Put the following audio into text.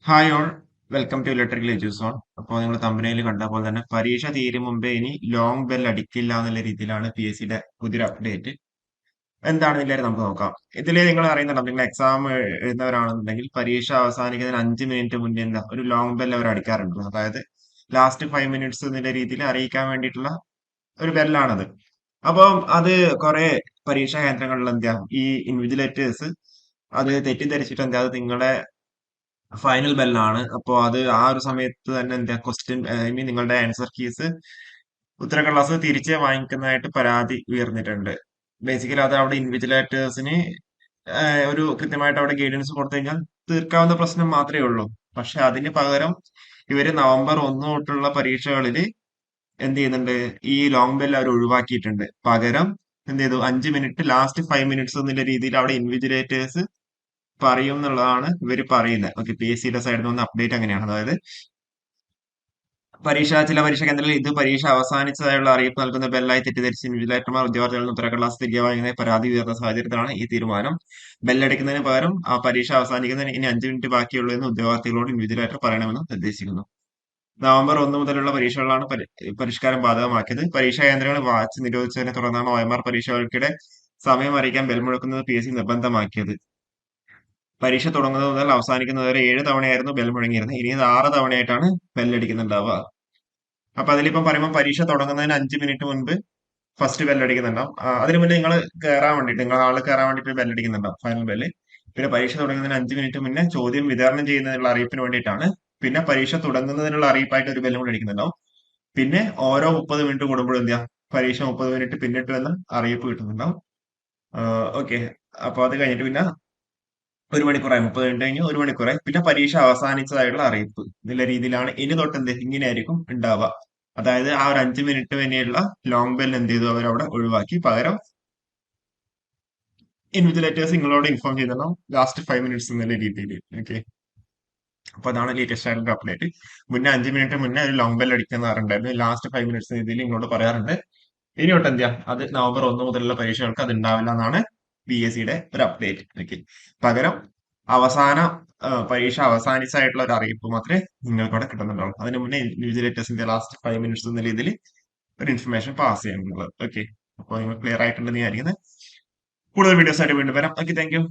Hi all, welcome to electrical Eduzone. അപ്പോൾ നിങ്ങൾ തമ്പനയിൽ കണ്ട പോലെ തന്നെ പരീക്ഷ തീരും മുമ്പേ ഇനി ലോങ് ബെൽ അടിക്കില്ല എന്നുള്ള രീതിയിലാണ് PSCയുടെ പുതിയൊരു അപ്ഡേറ്റ്. എന്താണെന്നില്ലാതെ നമുക്ക് നോക്കാം. ഇതിൽ നിങ്ങൾ അറിയുന്നുണ്ടോ, നിങ്ങൾ എക്സാം എഴുതുന്നവരാണെന്നുണ്ടെങ്കിൽ പരീക്ഷ അവസാനിക്കുന്നതിന് 5 മിനിറ്റ് മുന്നേ എന്താ ഒരു ലോങ് ബെൽ അവർ അടിക്കാറുണ്ട്. അതായത് ലാസ്റ്റ് 5 മിനിറ്റ്സ് എന്നുള്ള രീതിയിൽ അറിയിക്കാൻ വേണ്ടിയിട്ടുള്ള ഒരു ബെല്ലാണത്. അപ്പം അത് കുറെ പരീക്ഷാ കേന്ദ്രങ്ങളിൽ എന്താ ഈ ഇൻവിജിലേറ്റേഴ്സ് അത് തെറ്റിദ്ധരിച്ചിട്ട് എന്താ അത് നിങ്ങളെ ഫൈനൽ ബെല്ലാണ്. അപ്പോൾ അത് ആ ഒരു സമയത്ത് തന്നെ എന്താ ക്വസ്റ്റ്യൻ ഐ മീൻ നിങ്ങളുടെ ആൻസർ കീസ് ഉത്തരക്കടലാസ് തിരിച്ച് വാങ്ങിക്കുന്നതായിട്ട് പരാതി ഉയർന്നിട്ടുണ്ട്. ബേസിക്കലി അത് അവിടെ ഇൻവിജിലേറ്റേഴ്സിന് ഒരു കൃത്യമായിട്ട് അവിടെ ഗൈഡൻസ് കൊടുത്തു കഴിഞ്ഞാൽ തീർക്കാവുന്ന പ്രശ്നം മാത്രമേ ഉള്ളൂ. പക്ഷെ അതിന് പകരം ഇവര് നവംബർ 1 തൊട്ടുള്ള പരീക്ഷകളിൽ എന്ത് ചെയ്യുന്നുണ്ട്, ഈ ലോങ് ബെൽ അവർ ഒഴിവാക്കിയിട്ടുണ്ട്. പകരം എന്ത് ചെയ്തു, 5 മിനിറ്റ് ലാസ്റ്റ് 5 മിനിറ്റ്സ് എന്നുള്ള രീതിയിൽ അവിടെ ഇൻവിജിലേറ്റേഴ്സ് പറയും എന്നുള്ളതാണ് ഇവർ പറയുന്നത്. ഓക്കെ, PSCയുടെ സൈഡിൽ നിന്ന് അപ്ഡേറ്റ് അങ്ങനെയാണ്. അതായത് ചില പരീക്ഷാ കേന്ദ്രങ്ങളിൽ ഇത് പരീക്ഷ അവസാനിച്ചതായുള്ള അറിയിപ്പ് നൽകുന്ന ബെല്ലായി തെറ്റിദ്ധരിച്ച് ഇൻവിജിലേറ്റർമാർ ഉദ്യോഗാർത്ഥികളിൽ നിന്ന് ഉത്തരക്കടലാസ് തിരികെ വാങ്ങുന്നതായി പരാതി ഉയർന്ന സാഹചര്യത്തിലാണ് ഈ തീരുമാനം. ബെല്ലടിക്കുന്നതിന് പകരം ആ പരീക്ഷ അവസാനിക്കുന്നതിന് ഇനി 5 മിനിറ്റ് ബാക്കിയുള്ളൂ എന്ന് ഉദ്യോഗാർത്ഥികളോട് ഇൻവിജിലേറ്റർ പറയണമെന്ന് നിർദ്ദേശിക്കുന്നു. നവംബർ 1 മുതലുള്ള പരീക്ഷകളാണ് പരിഷ്കാരം ബാധകമാക്കിയത്. പരീക്ഷാ കേന്ദ്രങ്ങളിൽ വാച്ച് നിരോധിച്ചതിനെ തുടർന്നാണ് OMR പരീക്ഷകൾക്കിടെ സമയം അറിയിക്കാൻ ബെൽ മുഴക്കുന്നത് PSC നിർബന്ധമാക്കിയത്. പരീക്ഷ തുടങ്ങുന്നത് മുതൽ അവസാനിക്കുന്നത് വരെ 7 തവണയായിരുന്നു ബെൽ മുഴങ്ങിയിരുന്നത്. ഇനി ഇത് 6 തവണയായിട്ടാണ് ബെല്ലടിക്കുന്നുണ്ടാവുക. അപ്പൊ അതിലിപ്പം പറയുമ്പോൾ പരീക്ഷ തുടങ്ങുന്നതിന് 5 മിനിറ്റ് മുൻപ് ഫസ്റ്റ് ബെല്ലടിക്കുന്നുണ്ടാവും. അതിന് മുന്നേ നിങ്ങൾ കയറാൻ വേണ്ടിയിട്ട്, നിങ്ങൾ ഹാളിൽ കയറാൻ വേണ്ടിയിട്ട് ബെല്ലടിക്കുന്നുണ്ടാവും, ഫൈനൽ ബെല്ല്. പിന്നെ പരീക്ഷ തുടങ്ങുന്നതിന് 5 മിനിറ്റ് മുന്നേ ചോദ്യം വിതരണം ചെയ്യുന്നതിനുള്ള അറിയിപ്പിന് വേണ്ടിയിട്ടാണ്. പിന്നെ പരീക്ഷ തുടങ്ങുന്നതിനുള്ള അറിയിപ്പായിട്ട് ഒരു ബെല്ലും കൂടി അടിക്കുന്നുണ്ടാവും. പിന്നെ ഓരോ 30 മിനിറ്റ് കൂടുമ്പോഴും എന്ത് ചെയ്യാം, പരീക്ഷ 30 മിനിറ്റ് പിന്നിട്ട് എന്ന് അറിയിപ്പ് കിട്ടുന്നുണ്ടാവും. ഓക്കെ, അപ്പൊ അത് കഴിഞ്ഞിട്ട് പിന്നെ 1 മണിക്കൂറായി, 30 മിനിറ്റ് കഴിഞ്ഞ് 1 മണിക്കൂറായി, പിന്നെ പരീക്ഷ അവസാനിച്ചതായിട്ടുള്ള അറിയിപ്പ് എന്നുള്ള രീതിയിലാണ് ഇനി തൊട്ട് എന്ത് ഇങ്ങനെയായിരിക്കും ഉണ്ടാവുക. അതായത് ആ ഒരു 5 മിനിറ്റ് തന്നെയുള്ള ലോങ് ബെൽ എന്ത് ചെയ്തു, അവരവിടെ ഒഴിവാക്കി. പകരം ഇൻവിജിലേറ്റേഴ്സ് നിങ്ങളോട് ഇൻഫോം ചെയ്തിട്ടുണ്ടാവും ലാസ്റ്റ് 5 മിനിറ്റ്സ് എന്നുള്ള രീതിയിൽ. ഓക്കെ, അപ്പൊ അതാണ് ലേറ്റസ്റ്റ് ആയിട്ടുള്ള അപ്ഡേറ്റ്. മുന്നേ 5 മിനിറ്റ് മുന്നേ ഒരു ലോങ് ബെൽ അടിക്കുന്ന പറഞ്ഞിട്ടുണ്ടായിരുന്നു, ലാസ്റ്റ് 5 മിനിറ്റ്സ് രീതിയിൽ നിങ്ങളോട് പറയാറുണ്ട്. ഇനി തൊട്ട് എന്ത് ചെയ്യാം, അത് നവംബർ 1 മുതലുള്ള പരീക്ഷകൾക്ക് അത് ഉണ്ടാവില്ല എന്നാണ് PSCയുടെ ഒരു അപ്ഡേറ്റ്. ഓക്കെ, പകരം അവസാന പരീക്ഷ അവസാനിച്ചായിട്ടുള്ള ഒരു അറിയിപ്പ് മാത്രമേ നിങ്ങൾക്ക് അവിടെ കിട്ടുന്നുണ്ടാവുള്ളൂ. അതിന് മുന്നേ ഇൻവിജിലേറ്റേഴ്സിന്റെ ലാസ്റ്റ് 5 മിനിറ്റ്സ് എന്ന രീതിയിൽ ഒരു ഇൻഫർമേഷൻ പാസ് ചെയ്യണമെന്നുള്ളത്. ഓക്കെ, അപ്പോൾ നിങ്ങൾ ക്ലിയർ ആയിട്ടുണ്ടെന്ന് വിചാരിക്കുന്നത്. കൂടുതൽ വീഡിയോസ് ആയിട്ട് വീണ്ടും വരാം. Okay, thank you.